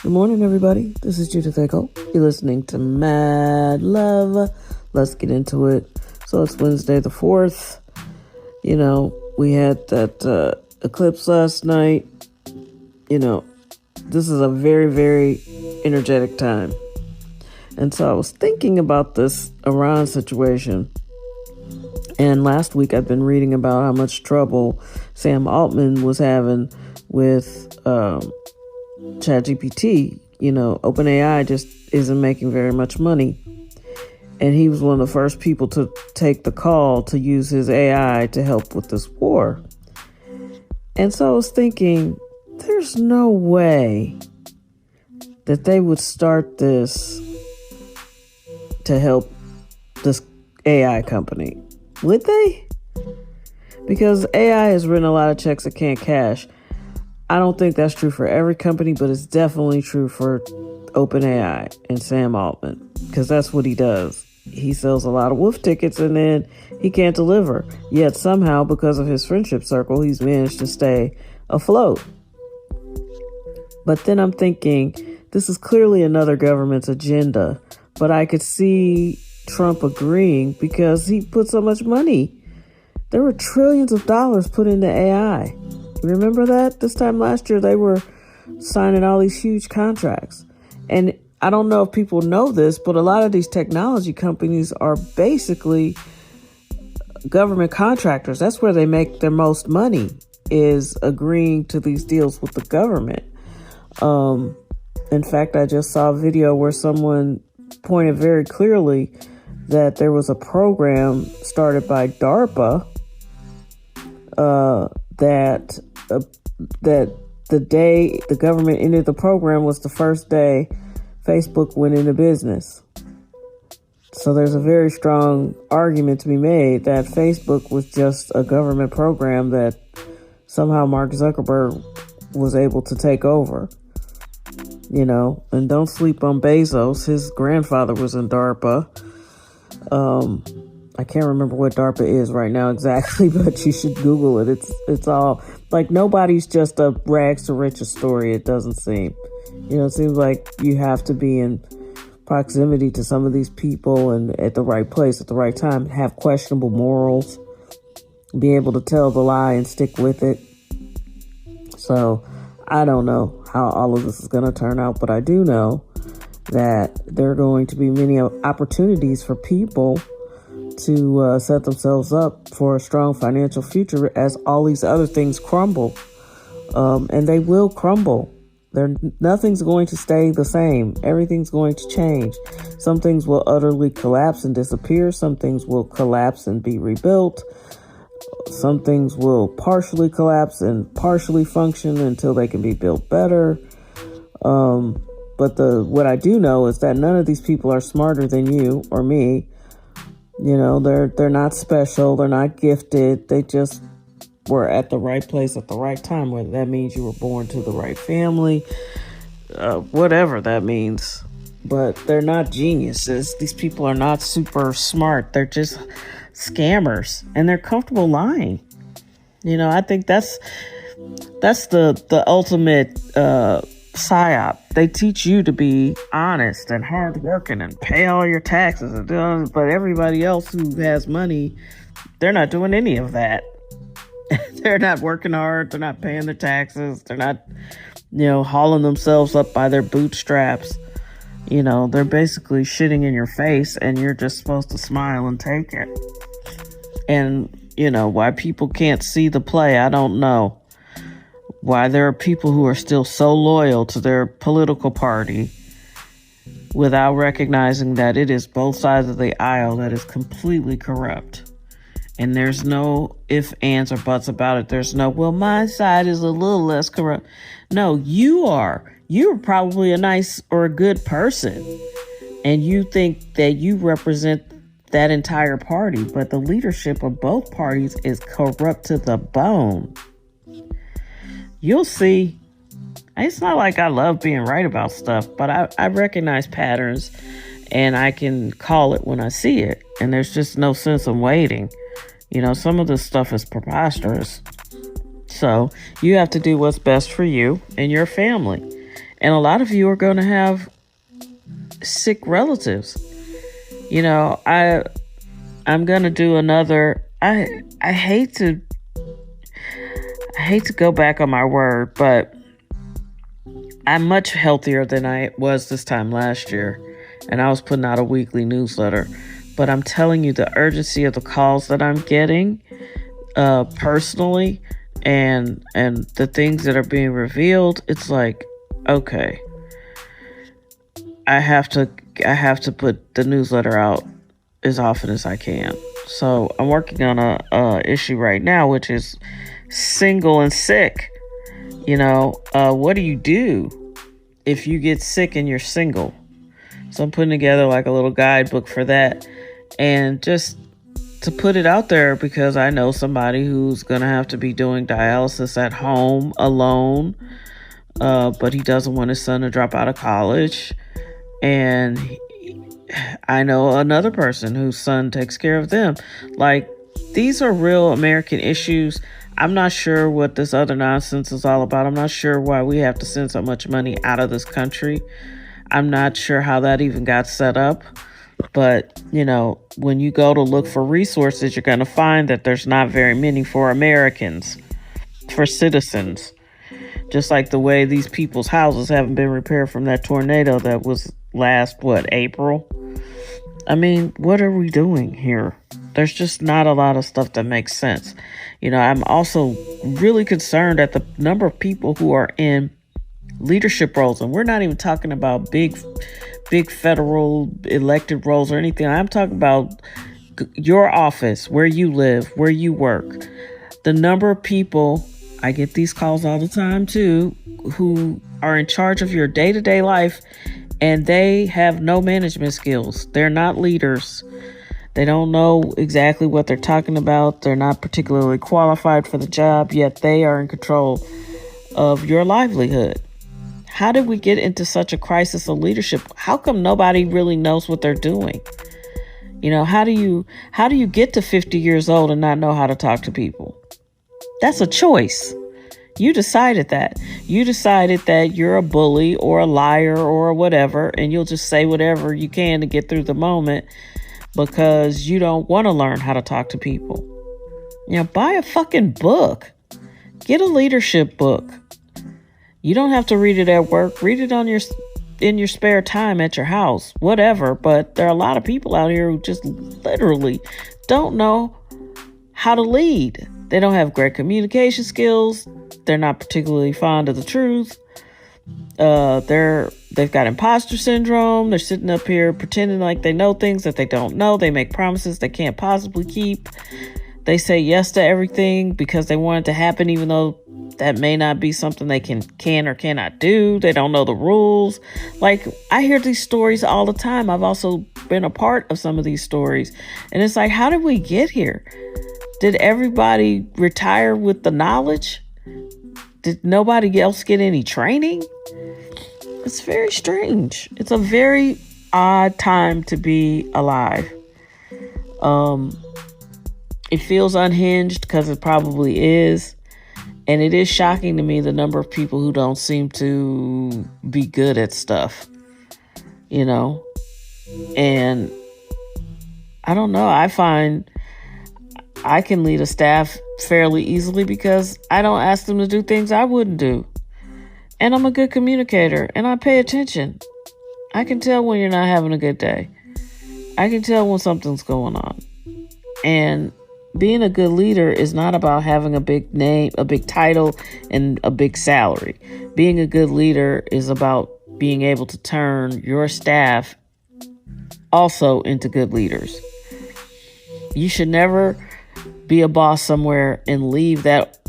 Good morning, everybody. This is Judith Echo. You're listening to Mad Love. Let's get into it. So it's Wednesday the 4th. We had that eclipse last night. This is a very, very energetic time. And so I was thinking about this Iran situation. And last week I've been reading about how much trouble Sam Altman was having with ChatGPT. OpenAI just isn't making very much money. And he was one of the first people to take the call to use his AI to help with this war. And so I was thinking, there's no way that they would start this to help this AI company. Would they? Because AI has written a lot of checks it can't cash. I don't think that's true for every company, but it's definitely true for OpenAI and Sam Altman, because that's what he does. He sells a lot of wolf tickets and then he can't deliver. Yet somehow, because of his friendship circle, he's managed to stay afloat. But then I'm thinking, this is clearly another government's agenda, but I could see Trump agreeing because he put so much money. There were trillions of dollars put into AI. Remember that? This time last year, they were signing all these huge contracts. And I don't know if people know this, but a lot of these technology companies are basically government contractors. That's where they make their most money, is agreeing to these deals with the government. In fact, I just saw a video where someone pointed very clearly that there was a program started by DARPA that the day the government ended the program was the first day Facebook went into business. So there's a very strong argument to be made that Facebook was just a government program that somehow Mark Zuckerberg was able to take over. And don't sleep on Bezos. His grandfather was in DARPA. I can't remember what DARPA is right now exactly, but you should Google it. It's all like nobody's just a rags to riches story. It doesn't seem, it seems like you have to be in proximity to some of these people and at the right place at the right time, have questionable morals, be able to tell the lie and stick with it. So I don't know how all of this is going to turn out, but I do know that there are going to be many opportunities for people to set themselves up for a strong financial future as all these other things crumble. And they will crumble. Nothing's going to stay the same. Everything's going to change. Some things will utterly collapse and disappear. Some things will collapse and be rebuilt. Some things will partially collapse and partially function until they can be built better. But what I do know is that none of these people are smarter than you or me. They're not special. They're not gifted. They just were at the right place at the right time, whether that means you were born to the right family, whatever that means. But they're not geniuses. These people are not super smart. They're just scammers, and they're comfortable lying. I think that's the ultimate psyop. They teach you to be honest and hardworking and pay all your taxes, but everybody else who has money, they're not doing any of that. They're not working hard. They're not paying their taxes. They're not, hauling themselves up by their bootstraps. They're basically shitting in your face, and you're just supposed to smile and take it. And, why people can't see the play, I don't know. Why there are people who are still so loyal to their political party without recognizing that it is both sides of the aisle that is completely corrupt. And there's no ifs, ands, or buts about it. There's no, well, my side is a little less corrupt. No, you are. You're probably a nice or a good person. And you think that you represent that entire party. But the leadership of both parties is corrupt to the bone. You'll see. It's not like I love being right about stuff, but I recognize patterns and I can call it when I see it. And there's just no sense in waiting. Some of this stuff is preposterous. So you have to do what's best for you and your family. And a lot of you are going to have sick relatives. I'm going to do another. I hate to go back on my word, but I'm much healthier than I was this time last year. And I was putting out a weekly newsletter. But I'm telling you, the urgency of the calls that I'm getting personally and the things that are being revealed, it's like, okay, I have to put the newsletter out as often as I can. So I'm working on a issue right now, which is single and sick. What do you do if you get sick and you're single? So I'm putting together like a little guidebook for that, and just to put it out there, because I know somebody who's going to have to be doing dialysis at home alone, but he doesn't want his son to drop out of college. And I know another person whose son takes care of them. Like, these are real American issues. I'm not sure what this other nonsense is all about. I'm not sure why we have to send so much money out of this country. I'm not sure how that even got set up. But, when you go to look for resources, you're going to find that there's not very many for Americans, for citizens. Just like the way these people's houses haven't been repaired from that tornado that was last, April? I mean, what are we doing here? There's just not a lot of stuff that makes sense. I'm also really concerned at the number of people who are in leadership roles. And we're not even talking about big federal elected roles or anything. I'm talking about your office, where you live, where you work. The number of people, I get these calls all the time too, who are in charge of your day-to-day life, and they have no management skills. They're not leaders. They don't know exactly what they're talking about. They're not particularly qualified for the job, yet they are in control of your livelihood. How did we get into such a crisis of leadership? How come nobody really knows what they're doing? How do you get to 50 years old and not know how to talk to people? That's a choice. You decided that. You decided that you're a bully or a liar or whatever, and you'll just say whatever you can to get through the moment because you don't want to learn how to talk to people. Buy a fucking book. Get a leadership book. You don't have to read it at work. Read it in your spare time at your house, whatever. But there are a lot of people out here who just literally don't know how to lead. They don't have great communication skills. They're not particularly fond of the truth. They've got imposter syndrome. They're sitting up here pretending like they know things that they don't know. They make promises they can't possibly keep. They say yes to everything because they want it to happen, even though that may not be something they can or cannot do. They don't know the rules. Like, I hear these stories all the time. I've also been a part of some of these stories. And it's like, how did we get here? Did everybody retire with the knowledge? Did nobody else get any training? It's very strange. It's a very odd time to be alive. It feels unhinged because it probably is. And it is shocking to me the number of people who don't seem to be good at stuff, And I don't know. I find I can lead a staff fairly easily because I don't ask them to do things I wouldn't do. And I'm a good communicator and I pay attention. I can tell when you're not having a good day. I can tell when something's going on. And being a good leader is not about having a big name, a big title, and a big salary. Being a good leader is about being able to turn your staff also into good leaders. You should never be a boss somewhere and leave that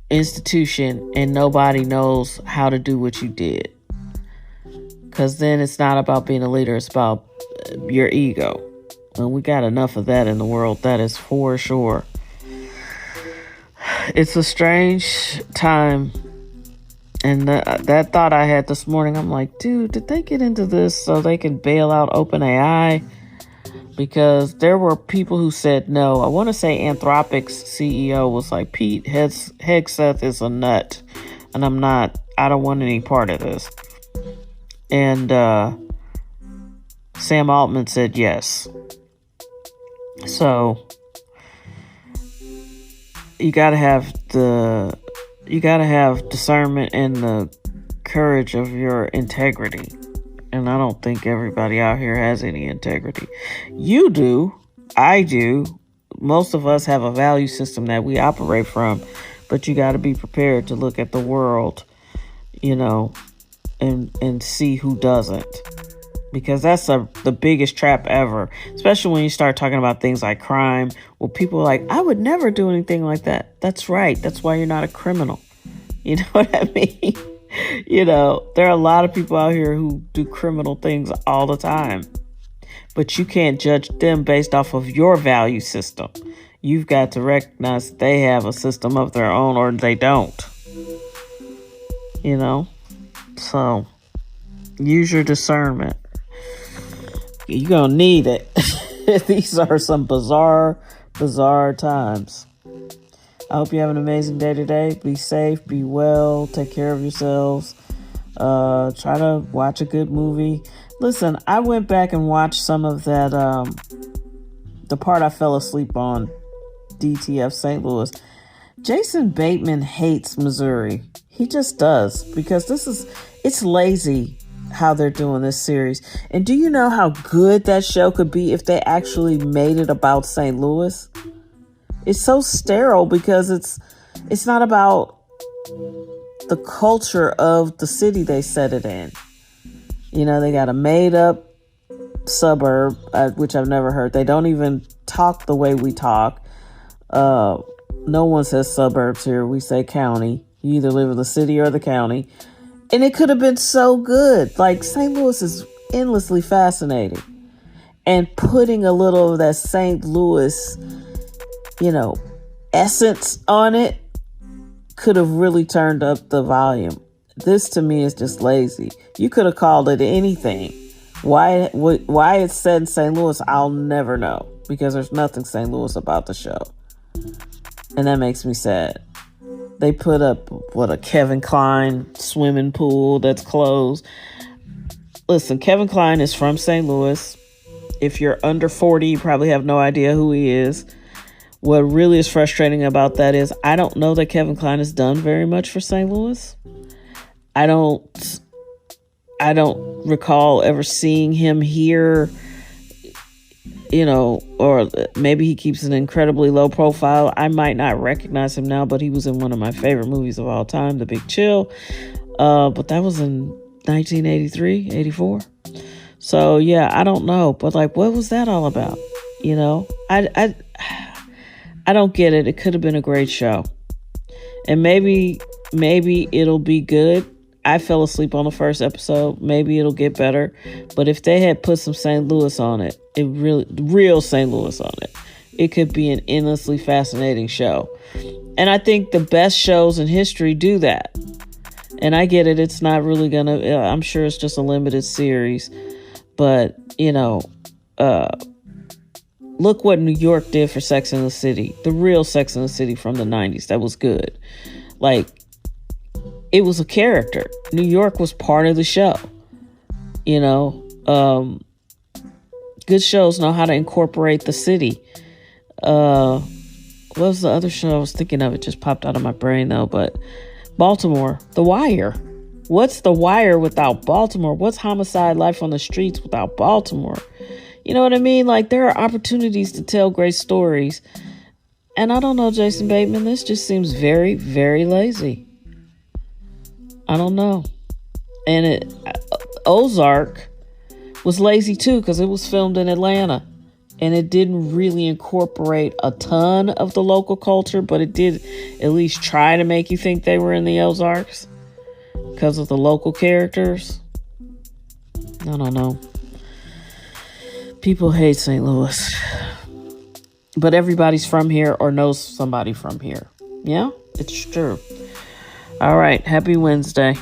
institution and nobody knows how to do what you did. Because then it's not about being a leader, it's about your ego. And we got enough of that in the world, that is for sure. It's a strange time. And that thought I had this morning, I'm like, dude, did they get into this so they can bail out OpenAI? Because there were people who said no. I want to say Anthropic's CEO was like, Pete Hegseth is a nut. And I don't want any part of this. And Sam Altman said yes. So you gotta have discernment and the courage of your integrity. And I don't think everybody out here has any integrity. You do. I do. Most of us have a value system that we operate from, but you got to be prepared to look at the world, and see who doesn't. Because that's the biggest trap ever, especially when you start talking about things like crime. Well, people are like, I would never do anything like that. That's right. That's why you're not a criminal. You know what I mean? There are a lot of people out here who do criminal things all the time. But you can't judge them based off of your value system. You've got to recognize they have a system of their own or they don't. So use your discernment. You're going to need it. These are some bizarre times. I hope you have an amazing day today. Be safe, be well, take care of yourselves. Try to watch a good movie. Listen, I went back and watched some of that, the part I fell asleep on, DTF St. Louis. Jason Bateman hates Missouri. He just does, because it's lazy how they're doing this series. And do you know how good that show could be if they actually made it about St. Louis? It's so sterile because it's not about the culture of the city they set it in. They got a made up suburb, which I've never heard. They don't even talk the way we talk. No one says suburbs here. We say county. You either live in the city or the county. And it could have been so good. Like, St. Louis is endlessly fascinating. And putting a little of that St. Louis, essence on it could have really turned up the volume. This to me is just lazy. You could have called it anything. Why it's set in St. Louis, I'll never know, because there's nothing St. Louis about the show. And that makes me sad. They put up, a Kevin Kline swimming pool that's closed. Listen, Kevin Kline is from St. Louis. If you're under 40, you probably have no idea who he is. What really is frustrating about that is I don't know that Kevin Kline has done very much for St. Louis. I don't recall ever seeing him here, or maybe he keeps an incredibly low profile. I might not recognize him now, but he was in one of my favorite movies of all time, The Big Chill. But that was in 1983, 84. So yeah, I don't know, but what was that all about? I don't get it. It could have been a great show, and maybe it'll be good. I fell asleep on the first episode. Maybe it'll get better. But if they had put some St. Louis on it, real St. Louis on it, it could be an endlessly fascinating show. And I think the best shows in history do that. And I get it. It's not really I'm sure it's just a limited series. But, look what New York did for Sex and the City. The real Sex and the City from the 90s. That was good. It was a character. New York was part of the show. Good shows know how to incorporate the city. What was the other show I was thinking of? It just popped out of my brain though. But Baltimore, The Wire. What's The Wire without Baltimore? What's Homicide: Life on the Streets without Baltimore? You know what I mean? There are opportunities to tell great stories. And I don't know, Jason Bateman, this just seems very, very lazy. I don't know. And Ozark was lazy too, because it was filmed in Atlanta. And it didn't really incorporate a ton of the local culture, but it did at least try to make you think they were in the Ozarks because of the local characters. I don't know. People hate St. Louis. But everybody's from here or knows somebody from here. Yeah, it's true. All right. Happy Wednesday.